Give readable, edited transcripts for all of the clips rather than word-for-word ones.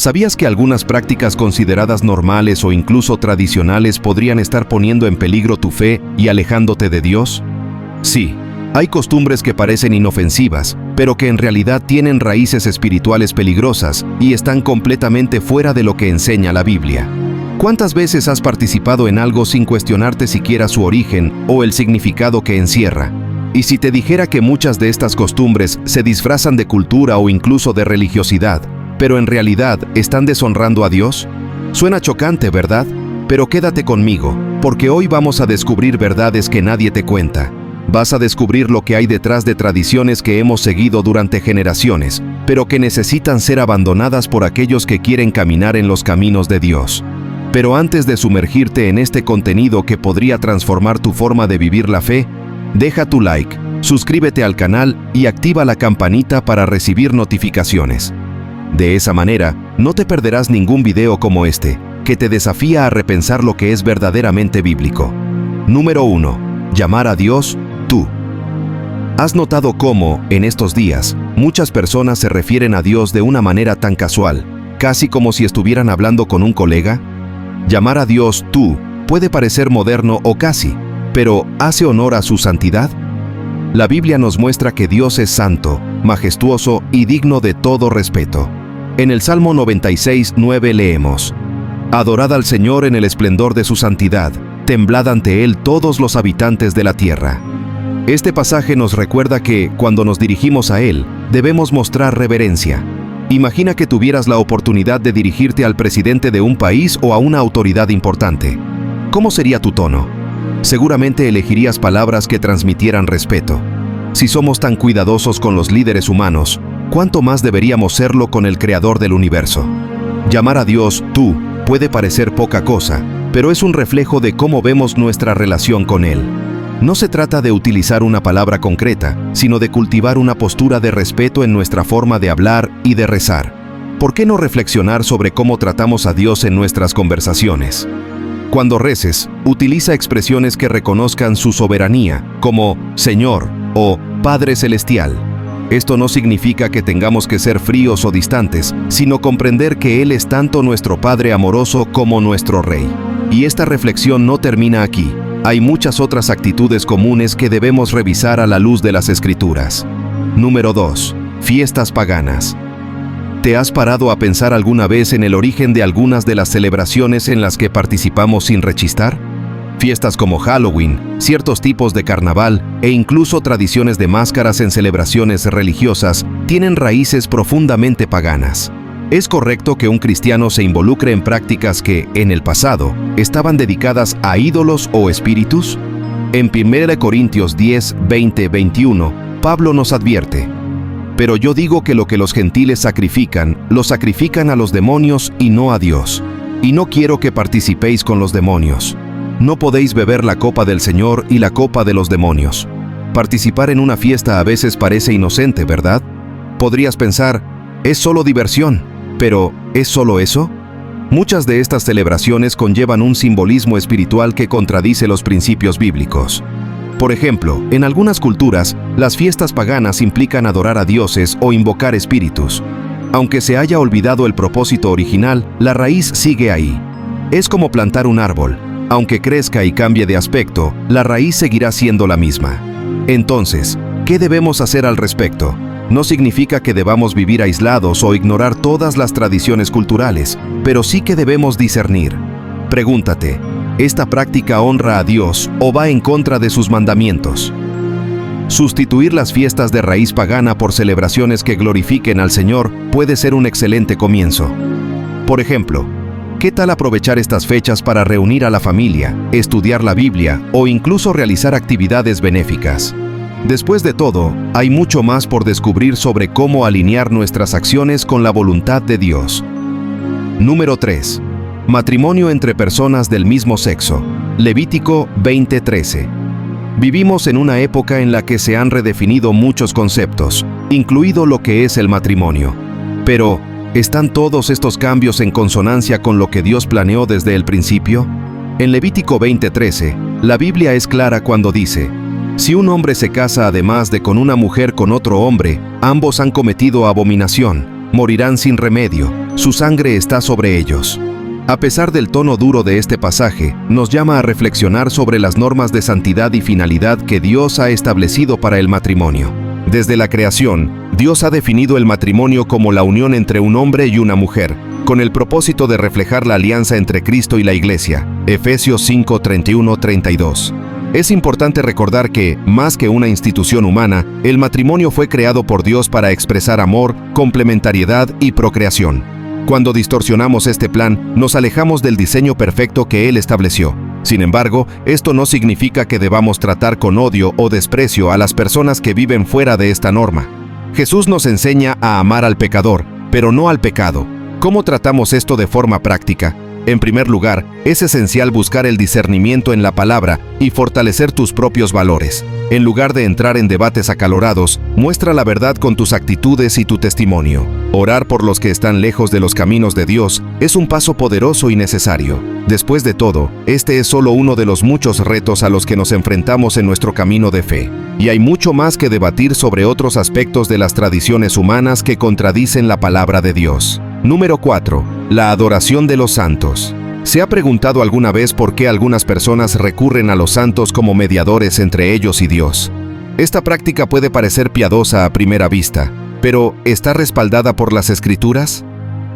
¿Sabías que algunas prácticas consideradas normales o incluso tradicionales podrían estar poniendo en peligro tu fe y alejándote de Dios? Sí, hay costumbres que parecen inofensivas, pero que en realidad tienen raíces espirituales peligrosas y están completamente fuera de lo que enseña la Biblia. ¿Cuántas veces has participado en algo sin cuestionarte siquiera su origen o el significado que encierra? Y si te dijera que muchas de estas costumbres se disfrazan de cultura o incluso de religiosidad, pero en realidad están deshonrando a Dios? Suena chocante, ¿verdad? Pero quédate conmigo, porque hoy vamos a descubrir verdades que nadie te cuenta. Vas a descubrir lo que hay detrás de tradiciones que hemos seguido durante generaciones, pero que necesitan ser abandonadas por aquellos que quieren caminar en los caminos de Dios. Pero antes de sumergirte en este contenido que podría transformar tu forma de vivir la fe, deja tu like, suscríbete al canal y activa la campanita para recibir notificaciones. De esa manera, no te perderás ningún video como este, que te desafía a repensar lo que es verdaderamente bíblico. Número 1. Llamar a Dios, tú. ¿Has notado cómo, en estos días, muchas personas se refieren a Dios de una manera tan casual, casi como si estuvieran hablando con un colega? Llamar a Dios tú puede parecer moderno o casi, pero ¿hace honor a su santidad? La Biblia nos muestra que Dios es santo, majestuoso y digno de todo respeto. En el Salmo 96:9 leemos: Adorad al Señor en el esplendor de su santidad, temblad ante Él todos los habitantes de la tierra. Este pasaje nos recuerda que, cuando nos dirigimos a Él, debemos mostrar reverencia. Imagina que tuvieras la oportunidad de dirigirte al presidente de un país o a una autoridad importante. ¿Cómo sería tu tono? Seguramente elegirías palabras que transmitieran respeto. Si somos tan cuidadosos con los líderes humanos, ¿cuánto más deberíamos serlo con el Creador del universo? Llamar a Dios tú puede parecer poca cosa, pero es un reflejo de cómo vemos nuestra relación con Él. No se trata de utilizar una palabra concreta, sino de cultivar una postura de respeto en nuestra forma de hablar y de rezar. ¿Por qué no reflexionar sobre cómo tratamos a Dios en nuestras conversaciones? Cuando reces, utiliza expresiones que reconozcan su soberanía, como Señor o Padre Celestial. Esto no significa que tengamos que ser fríos o distantes, sino comprender que Él es tanto nuestro Padre amoroso como nuestro Rey. Y esta reflexión no termina aquí. Hay muchas otras actitudes comunes que debemos revisar a la luz de las Escrituras. Número 2. Fiestas paganas. ¿Te has parado a pensar alguna vez en el origen de algunas de las celebraciones en las que participamos sin rechistar? Fiestas como Halloween, ciertos tipos de carnaval e incluso tradiciones de máscaras en celebraciones religiosas tienen raíces profundamente paganas. ¿Es correcto que un cristiano se involucre en prácticas que, en el pasado, estaban dedicadas a ídolos o espíritus? En 1 Corintios 10, 20, 21, Pablo nos advierte: Pero yo digo que lo que los gentiles sacrifican, lo sacrifican a los demonios y no a Dios. Y no quiero que participéis con los demonios. No podéis beber la copa del Señor y la copa de los demonios. Participar en una fiesta a veces parece inocente, ¿verdad? Podrías pensar, es solo diversión. Pero, ¿es solo eso? Muchas de estas celebraciones conllevan un simbolismo espiritual que contradice los principios bíblicos. Por ejemplo, en algunas culturas, las fiestas paganas implican adorar a dioses o invocar espíritus. Aunque se haya olvidado el propósito original, la raíz sigue ahí. Es como plantar un árbol. Aunque crezca y cambie de aspecto, la raíz seguirá siendo la misma. Entonces, ¿qué debemos hacer al respecto? No significa que debamos vivir aislados o ignorar todas las tradiciones culturales, pero sí que debemos discernir. Pregúntate, ¿esta práctica honra a Dios o va en contra de sus mandamientos? Sustituir las fiestas de raíz pagana por celebraciones que glorifiquen al Señor puede ser un excelente comienzo. Por ejemplo, ¿qué tal aprovechar estas fechas para reunir a la familia, estudiar la Biblia o incluso realizar actividades benéficas? Después de todo, hay mucho más por descubrir sobre cómo alinear nuestras acciones con la voluntad de Dios. Número 3. Matrimonio entre personas del mismo sexo. Levítico 20:13. Vivimos en una época en la que se han redefinido muchos conceptos, incluido lo que es el matrimonio. Pero, ¿están todos estos cambios en consonancia con lo que Dios planeó desde el principio? En Levítico 20:13, la Biblia es clara cuando dice: Si un hombre se casa además de con una mujer con otro hombre, ambos han cometido abominación, morirán sin remedio, su sangre está sobre ellos. A pesar del tono duro de este pasaje, nos llama a reflexionar sobre las normas de santidad y finalidad que Dios ha establecido para el matrimonio. Desde la creación, Dios ha definido el matrimonio como la unión entre un hombre y una mujer, con el propósito de reflejar la alianza entre Cristo y la Iglesia. Efesios 5, 31-32. Es importante recordar que, más que una institución humana, el matrimonio fue creado por Dios para expresar amor, complementariedad y procreación. Cuando distorsionamos este plan, nos alejamos del diseño perfecto que Él estableció. Sin embargo, esto no significa que debamos tratar con odio o desprecio a las personas que viven fuera de esta norma. Jesús nos enseña a amar al pecador, pero no al pecado. ¿Cómo tratamos esto de forma práctica? En primer lugar, es esencial buscar el discernimiento en la palabra y fortalecer tus propios valores. En lugar de entrar en debates acalorados, muestra la verdad con tus actitudes y tu testimonio. Orar por los que están lejos de los caminos de Dios es un paso poderoso y necesario. Después de todo, este es solo uno de los muchos retos a los que nos enfrentamos en nuestro camino de fe. Y hay mucho más que debatir sobre otros aspectos de las tradiciones humanas que contradicen la palabra de Dios. Número 4. La adoración de los santos. ¿Se ha preguntado alguna vez por qué algunas personas recurren a los santos como mediadores entre ellos y Dios? Esta práctica puede parecer piadosa a primera vista, pero ¿está respaldada por las Escrituras?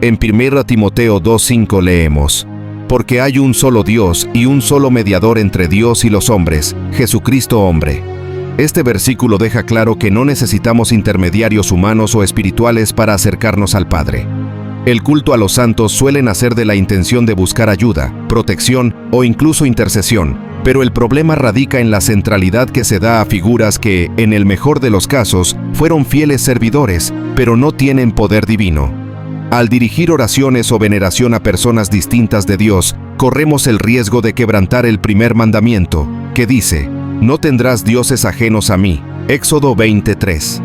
En 1 Timoteo 2:5 leemos: «Porque hay un solo Dios y un solo mediador entre Dios y los hombres, Jesucristo hombre». Este versículo deja claro que no necesitamos intermediarios humanos o espirituales para acercarnos al Padre. El culto a los santos suele nacer de la intención de buscar ayuda, protección o incluso intercesión, pero el problema radica en la centralidad que se da a figuras que, en el mejor de los casos, fueron fieles servidores, pero no tienen poder divino. Al dirigir oraciones o veneración a personas distintas de Dios, corremos el riesgo de quebrantar el primer mandamiento, que dice: «No tendrás dioses ajenos a mí». Éxodo 20:3.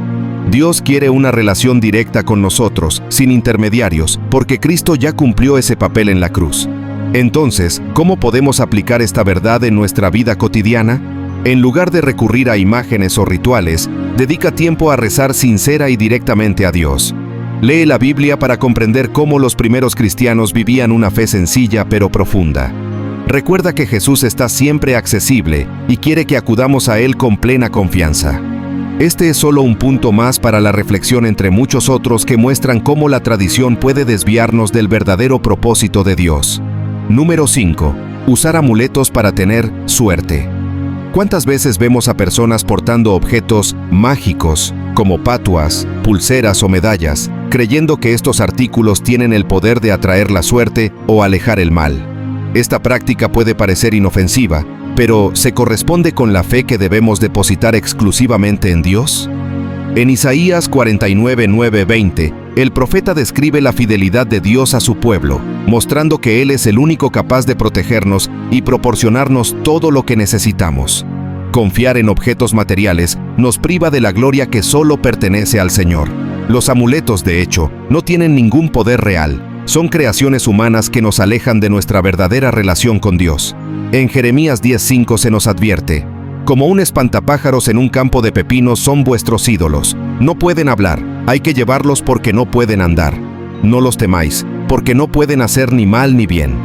Dios quiere una relación directa con nosotros, sin intermediarios, porque Cristo ya cumplió ese papel en la cruz. Entonces, ¿cómo podemos aplicar esta verdad en nuestra vida cotidiana? En lugar de recurrir a imágenes o rituales, dedica tiempo a rezar sincera y directamente a Dios. Lee la Biblia para comprender cómo los primeros cristianos vivían una fe sencilla pero profunda. Recuerda que Jesús está siempre accesible y quiere que acudamos a Él con plena confianza. Este es solo un punto más para la reflexión entre muchos otros que muestran cómo la tradición puede desviarnos del verdadero propósito de Dios. Número 5. Usar amuletos para tener suerte. ¿Cuántas veces vemos a personas portando objetos mágicos, como patuas, pulseras o medallas, creyendo que estos artículos tienen el poder de atraer la suerte o alejar el mal? Esta práctica puede parecer inofensiva, pero ¿se corresponde con la fe que debemos depositar exclusivamente en Dios? En Isaías 49:9-20, el profeta describe la fidelidad de Dios a su pueblo, mostrando que Él es el único capaz de protegernos y proporcionarnos todo lo que necesitamos. Confiar en objetos materiales nos priva de la gloria que solo pertenece al Señor. Los amuletos, de hecho, no tienen ningún poder real. Son creaciones humanas que nos alejan de nuestra verdadera relación con Dios. En Jeremías 10:5 se nos advierte: «Como un espantapájaros en un campo de pepinos son vuestros ídolos. No pueden hablar, hay que llevarlos porque no pueden andar. No los temáis, porque no pueden hacer ni mal ni bien».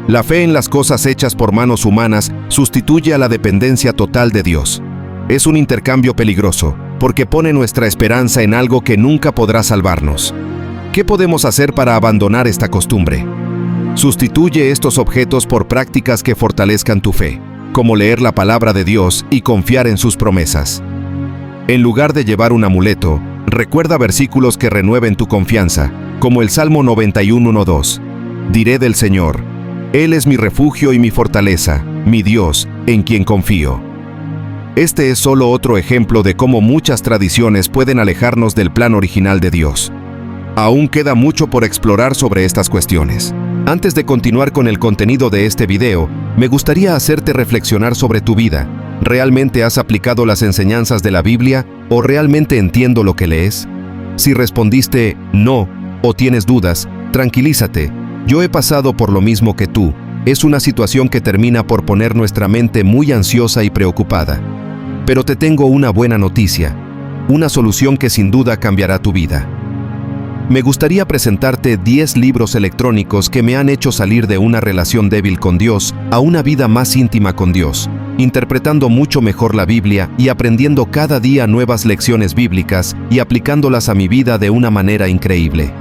La fe en las cosas hechas por manos humanas sustituye a la dependencia total de Dios. Es un intercambio peligroso, porque pone nuestra esperanza en algo que nunca podrá salvarnos. ¿Qué podemos hacer para abandonar esta costumbre? Sustituye estos objetos por prácticas que fortalezcan tu fe, como leer la palabra de Dios y confiar en sus promesas. En lugar de llevar un amuleto, recuerda versículos que renueven tu confianza, como el Salmo 91:1-2. Diré del Señor: Él es mi refugio y mi fortaleza, mi Dios, en quien confío. Este es solo otro ejemplo de cómo muchas tradiciones pueden alejarnos del plan original de Dios. Aún queda mucho por explorar sobre estas cuestiones. Antes de continuar con el contenido de este video, me gustaría hacerte reflexionar sobre tu vida. ¿Realmente has aplicado las enseñanzas de la Biblia o realmente entiendo lo que lees? Si respondiste no o tienes dudas, tranquilízate. Yo he pasado por lo mismo que tú. Es una situación que termina por poner nuestra mente muy ansiosa y preocupada. Pero te tengo una buena noticia, una solución que sin duda cambiará tu vida. Me gustaría presentarte 10 libros electrónicos que me han hecho salir de una relación débil con Dios a una vida más íntima con Dios, interpretando mucho mejor la Biblia y aprendiendo cada día nuevas lecciones bíblicas y aplicándolas a mi vida de una manera increíble.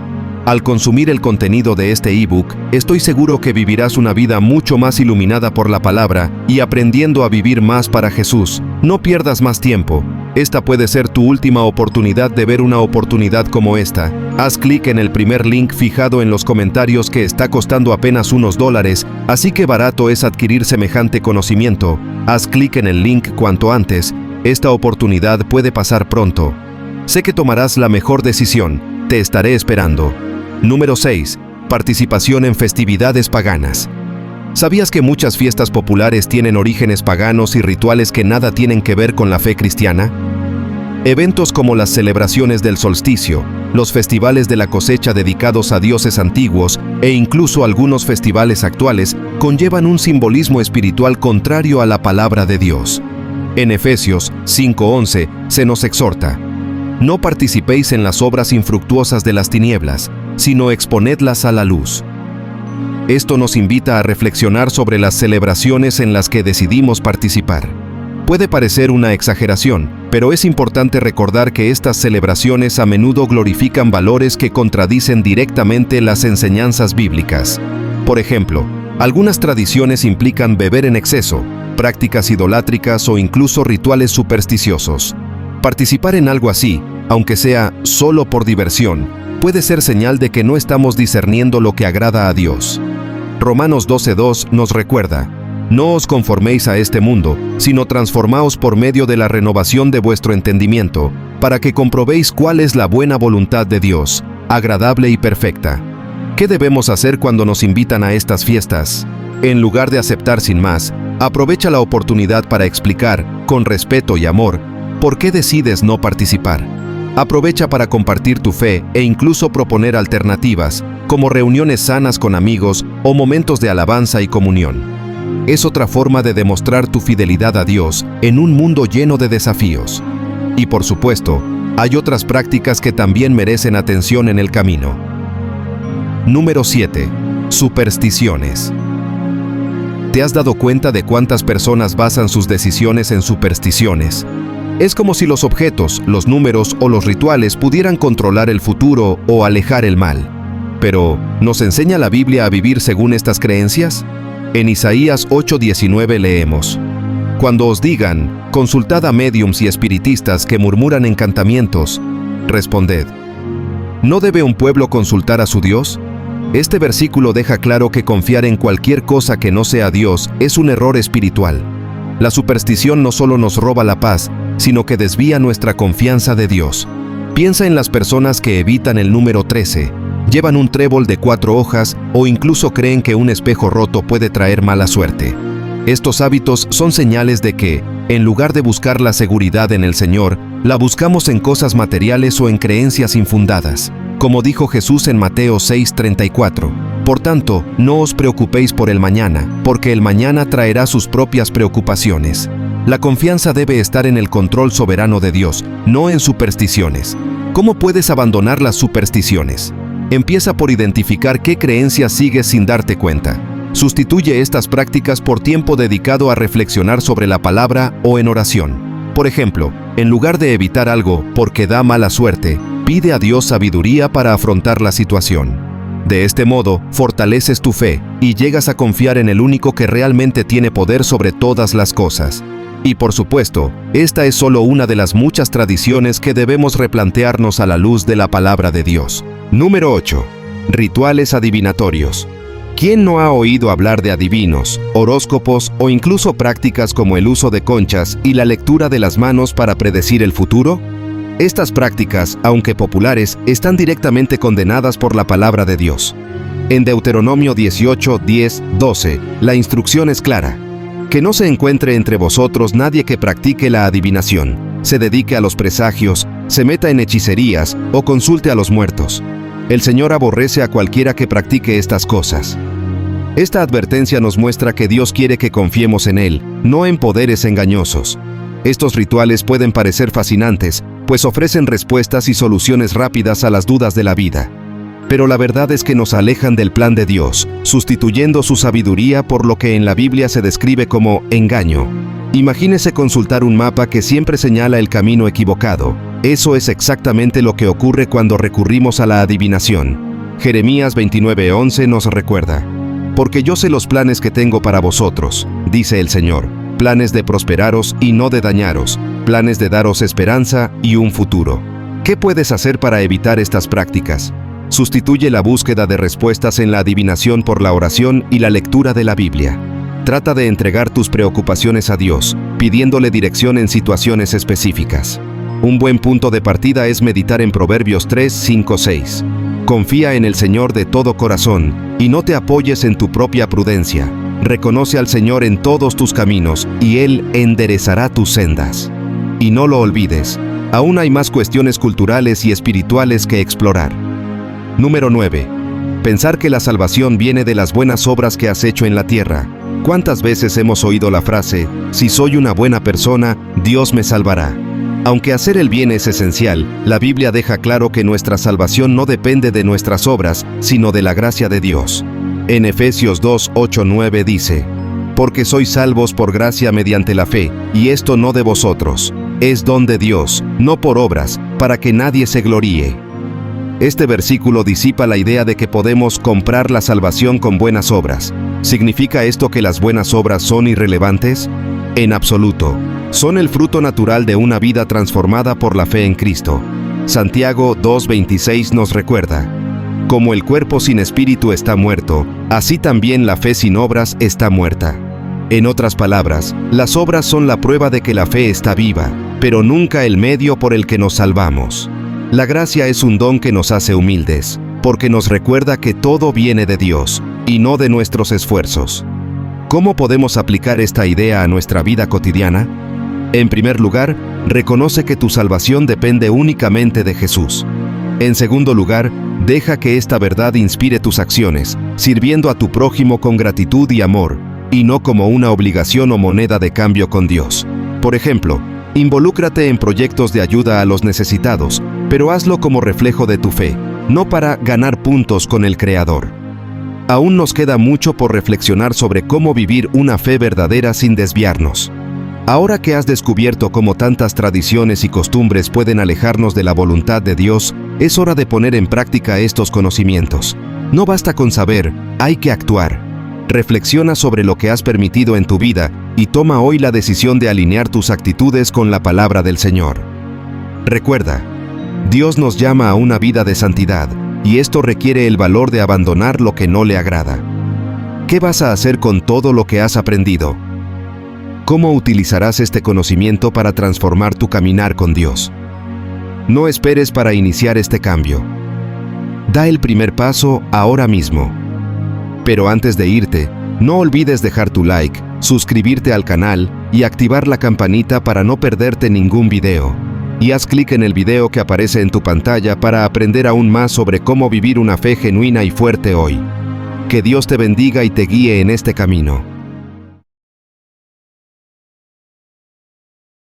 Al consumir el contenido de este ebook, estoy seguro que vivirás una vida mucho más iluminada por la palabra y aprendiendo a vivir más para Jesús. No pierdas más tiempo. Esta puede ser tu última oportunidad de ver una oportunidad como esta. Haz clic en el primer link fijado en los comentarios que está costando apenas unos $, así que barato es adquirir semejante conocimiento. Haz clic en el link cuanto antes. Esta oportunidad puede pasar pronto. Sé que tomarás la mejor decisión. Te estaré esperando. Número 6. Participación en festividades paganas. ¿Sabías que muchas fiestas populares tienen orígenes paganos y rituales que nada tienen que ver con la fe cristiana? Eventos como las celebraciones del solsticio, los festivales de la cosecha dedicados a dioses antiguos e incluso algunos festivales actuales conllevan un simbolismo espiritual contrario a la palabra de Dios. En Efesios 5:11 se nos exhorta: no participéis en las obras infructuosas de las tinieblas, sino exponedlas a la luz. Esto nos invita a reflexionar sobre las celebraciones en las que decidimos participar. Puede parecer una exageración, pero es importante recordar que estas celebraciones a menudo glorifican valores que contradicen directamente las enseñanzas bíblicas. Por ejemplo, algunas tradiciones implican beber en exceso, prácticas idolátricas o incluso rituales supersticiosos. Participar en algo así, aunque sea solo por diversión, puede ser señal de que no estamos discerniendo lo que agrada a Dios. Romanos 12:2 nos recuerda: no os conforméis a este mundo, sino transformaos por medio de la renovación de vuestro entendimiento, para que comprobéis cuál es la buena voluntad de Dios, agradable y perfecta. ¿Qué debemos hacer cuando nos invitan a estas fiestas? En lugar de aceptar sin más, aprovecha la oportunidad para explicar, con respeto y amor, por qué decides no participar. Aprovecha para compartir tu fe e incluso proponer alternativas, como reuniones sanas con amigos o momentos de alabanza y comunión. Es otra forma de demostrar tu fidelidad a Dios en un mundo lleno de desafíos. Y por supuesto, hay otras prácticas que también merecen atención en el camino. Número 7. Supersticiones. ¿Te has dado cuenta de cuántas personas basan sus decisiones en supersticiones? Es como si los objetos, los números o los rituales pudieran controlar el futuro o alejar el mal. Pero, ¿nos enseña la Biblia a vivir según estas creencias? En Isaías 8:19 leemos: cuando os digan, consultad a médiums y espiritistas que murmuran encantamientos, responded, ¿no debe un pueblo consultar a su Dios? Este versículo deja claro que confiar en cualquier cosa que no sea Dios es un error espiritual. La superstición no solo nos roba la paz, sino que desvía nuestra confianza de Dios. Piensa en las personas que evitan el número 13, llevan un trébol de 4 hojas o incluso creen que un espejo roto puede traer mala suerte. Estos hábitos son señales de que, en lugar de buscar la seguridad en el Señor, la buscamos en cosas materiales o en creencias infundadas. Como dijo Jesús en Mateo 6:34, por tanto, no os preocupéis por el mañana, porque el mañana traerá sus propias preocupaciones. La confianza debe estar en el control soberano de Dios, no en supersticiones. ¿Cómo puedes abandonar las supersticiones? Empieza por identificar qué creencias sigues sin darte cuenta. Sustituye estas prácticas por tiempo dedicado a reflexionar sobre la palabra o en oración. Por ejemplo, en lugar de evitar algo porque da mala suerte, pide a Dios sabiduría para afrontar la situación. De este modo, fortaleces tu fe y llegas a confiar en el único que realmente tiene poder sobre todas las cosas. Y por supuesto, esta es solo una de las muchas tradiciones que debemos replantearnos a la luz de la palabra de Dios. Número 8. Rituales adivinatorios. ¿Quién no ha oído hablar de adivinos, horóscopos o incluso prácticas como el uso de conchas y la lectura de las manos para predecir el futuro? Estas prácticas, aunque populares, están directamente condenadas por la palabra de Dios. En Deuteronomio 18:10-12, la instrucción es clara: que no se encuentre entre vosotros nadie que practique la adivinación, se dedique a los presagios, se meta en hechicerías o consulte a los muertos. El Señor aborrece a cualquiera que practique estas cosas. Esta advertencia nos muestra que Dios quiere que confiemos en Él, no en poderes engañosos. Estos rituales pueden parecer fascinantes, pues ofrecen respuestas y soluciones rápidas a las dudas de la vida. pero la verdad es que nos alejan del plan de Dios, sustituyendo su sabiduría por lo que en la Biblia se describe como engaño. Imagínese consultar un mapa que siempre señala el camino equivocado. Eso es exactamente lo que ocurre cuando recurrimos a la adivinación. Jeremías 29:11 nos recuerda: porque yo sé los planes que tengo para vosotros, dice el Señor, planes de prosperaros y no de dañaros, planes de daros esperanza y un futuro. ¿Qué puedes hacer para evitar estas prácticas? Sustituye la búsqueda de respuestas en la adivinación por la oración y la lectura de la Biblia. Trata de entregar tus preocupaciones a Dios, pidiéndole dirección en situaciones específicas. Un buen punto de partida es meditar en Proverbios 3, 5, 6. Confía en el Señor de todo corazón y no te apoyes en tu propia prudencia. Reconoce al Señor en todos tus caminos y Él enderezará tus sendas. Y no lo olvides, aún hay más cuestiones culturales y espirituales que explorar. Número 9. Pensar que la salvación viene de las buenas obras que has hecho en la tierra. ¿Cuántas veces hemos oído la frase, si soy una buena persona, Dios me salvará? Aunque hacer el bien es esencial, la Biblia deja claro que nuestra salvación no depende de nuestras obras, sino de la gracia de Dios. En Efesios 2, 8, 9 dice: porque sois salvos por gracia mediante la fe, y esto no de vosotros, es don de Dios, no por obras, para que nadie se gloríe. Este versículo disipa la idea de que podemos comprar la salvación con buenas obras. ¿Significa esto que las buenas obras son irrelevantes? En absoluto. Son el fruto natural de una vida transformada por la fe en Cristo. Santiago 2:26 nos recuerda: como el cuerpo sin espíritu está muerto, así también la fe sin obras está muerta. En otras palabras, las obras son la prueba de que la fe está viva, pero nunca el medio por el que nos salvamos. La gracia es un don que nos hace humildes, porque nos recuerda que todo viene de Dios, y no de nuestros esfuerzos. ¿Cómo podemos aplicar esta idea a nuestra vida cotidiana? En primer lugar, reconoce que tu salvación depende únicamente de Jesús. En segundo lugar, deja que esta verdad inspire tus acciones, sirviendo a tu prójimo con gratitud y amor, y no como una obligación o moneda de cambio con Dios. Por ejemplo, involúcrate en proyectos de ayuda a los necesitados, pero hazlo como reflejo de tu fe, no para ganar puntos con el Creador. Aún nos queda mucho por reflexionar sobre cómo vivir una fe verdadera sin desviarnos. Ahora que has descubierto cómo tantas tradiciones y costumbres pueden alejarnos de la voluntad de Dios, es hora de poner en práctica estos conocimientos. No basta con saber, hay que actuar. Reflexiona sobre lo que has permitido en tu vida y toma hoy la decisión de alinear tus actitudes con la palabra del Señor. Recuerda, Dios nos llama a una vida de santidad, y esto requiere el valor de abandonar lo que no le agrada. ¿Qué vas a hacer con todo lo que has aprendido? ¿Cómo utilizarás este conocimiento para transformar tu caminar con Dios? No esperes para iniciar este cambio. Da el primer paso ahora mismo. Pero antes de irte, no olvides dejar tu like, suscribirte al canal y activar la campanita para no perderte ningún video. Y haz clic en el video que aparece en tu pantalla para aprender aún más sobre cómo vivir una fe genuina y fuerte hoy. Que Dios te bendiga y te guíe en este camino.